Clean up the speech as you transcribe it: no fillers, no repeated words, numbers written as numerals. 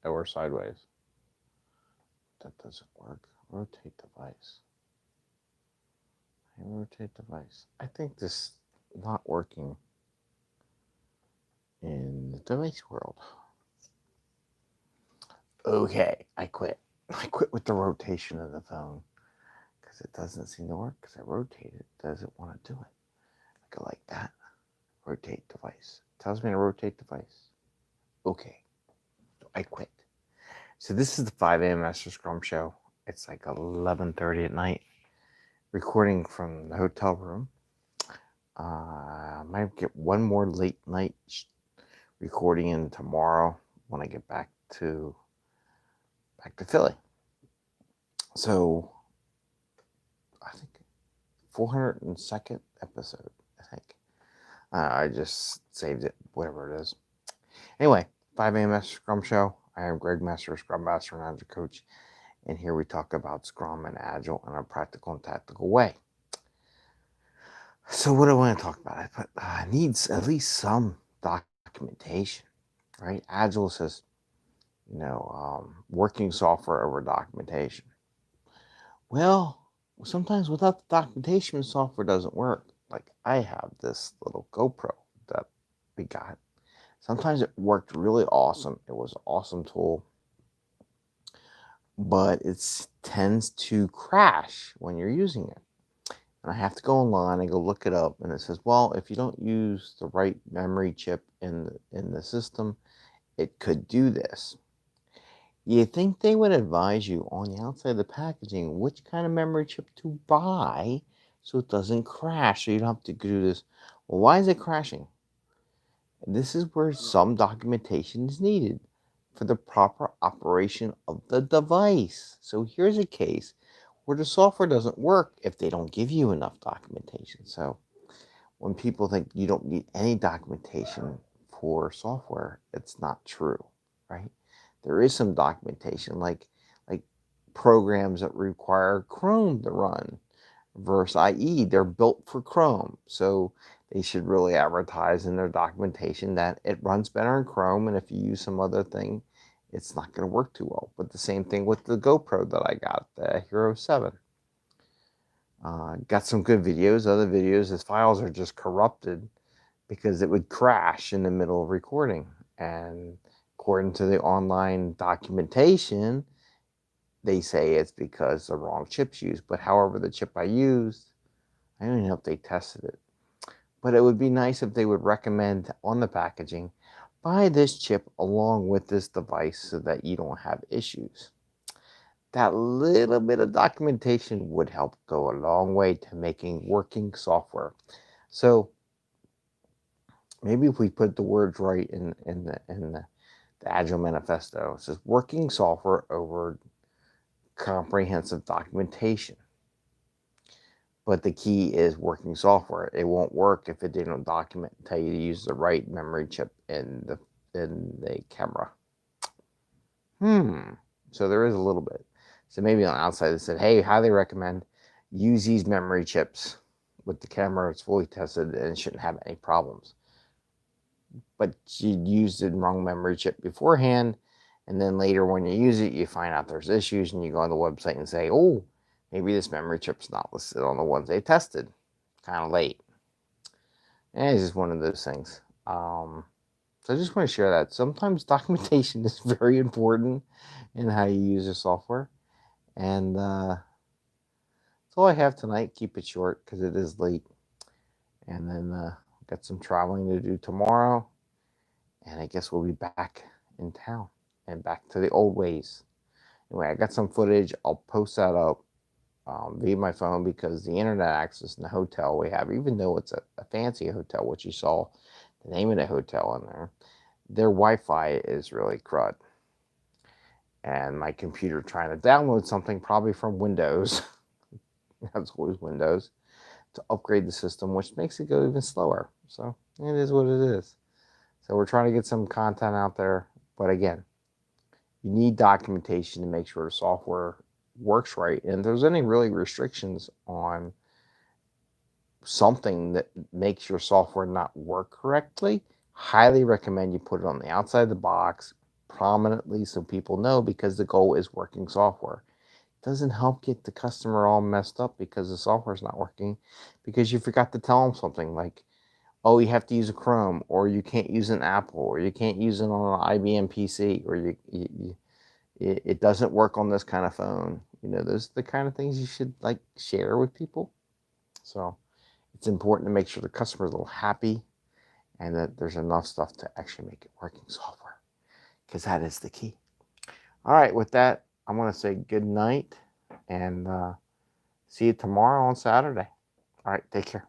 or sideways. That doesn't work. Rotate device. Rotate device. I think this is not working in the device world. Okay, I quit. I quit with the rotation of the phone because it doesn't seem to work because I rotate it. It doesn't want to do it. I go like that. Rotate device. It tells me to rotate device. Okay. So I quit. So this is the 5am Mester Scrum Show. It's like 11:30 at night. Recording from the hotel room. I might get one more late night recording in tomorrow when I get back to Philly. So I think 402nd episode. I think I just saved it, whatever it is. Anyway, 5am Mester Scrum Show. I am Greg Mester, Scrum Master and Agile Coach, and here we talk about Scrum and Agile in a practical and tactical way. So what do I want to talk about? I put needs at least some documentation, right? Agile says, working software over documentation. Well, sometimes without the documentation, software doesn't work. Like I have this little GoPro that we got. Sometimes it worked really awesome. It was an awesome tool, but it tends to crash when you're using it. And I have to go online and go look it up. And it says, well, if you don't use the right memory chip in the system, it could do this. You think they would advise you on the outside of the packaging which kind of memory chip to buy so it doesn't crash, so you don't have to do this. Well, why is it crashing? This is where some documentation is needed for the proper operation of the device. So here's a case where the software doesn't work if they don't give you enough documentation. So when people think you don't need any documentation for software, it's not true, right? There is some documentation, like programs that require Chrome to run versus IE. They're built for Chrome, so they should really advertise in their documentation that it runs better in Chrome, and if you use some other thing, it's not going to work too well. But the same thing with the GoPro that I got, the Hero 7. Got some good videos. Other videos, his files are just corrupted because it would crash in the middle of recording. And according to the online documentation, they say it's because the wrong chip's used. But however, the chip I used, I don't even know if they tested it. But it would be nice if they would recommend on the packaging, buy this chip along with this device so that you don't have issues. That little bit of documentation would help go a long way to making working software. So maybe if we put the words right in the Agile Manifesto, it says working software over comprehensive documentation. But the key is working software. It won't work if it didn't document and tell you to use the right memory chip in the camera. So there is a little bit. So maybe on the outside they said, hey, highly recommend use these memory chips with the camera. It's fully tested and it shouldn't have any problems. But you used the wrong memory chip beforehand, and then later when you use it, you find out there's issues, and you go on the website and say, oh, maybe this memory chip's not listed on the ones they tested. Kind of late. And it's just one of those things. So I just want to share that. Sometimes documentation is very important in how you use your software. And that's all I have tonight. Keep it short because it is late. And then got some traveling to do tomorrow. And I guess we'll be back in town and back to the old ways. Anyway, I got some footage. I'll post that up via my phone because the internet access in the hotel we have, even though it's a fancy hotel, which you saw the name of the hotel in there, their Wi-Fi is really crud. And my computer trying to download something probably from Windows, that's always Windows, to upgrade the system, which makes it go even slower. So it is what it is. So we're trying to get some content out there. But again, you need documentation to make sure the software works right. And if there's any really restrictions on something that makes your software not work correctly, highly recommend you put it on the outside of the box prominently so people know, because the goal is working software. It doesn't help get the customer all messed up because the software is not working, because you forgot to tell them something like, oh, you have to use a Chrome, or you can't use an Apple, or you can't use it on an IBM PC, or it doesn't work on this kind of phone. Those are the kind of things you should like share with people. So it's important to make sure the customer's a little happy and that there's enough stuff to actually make it working software, because that is the key. All right, with that, I'm going to say good night and see you tomorrow on Saturday. All right, take care.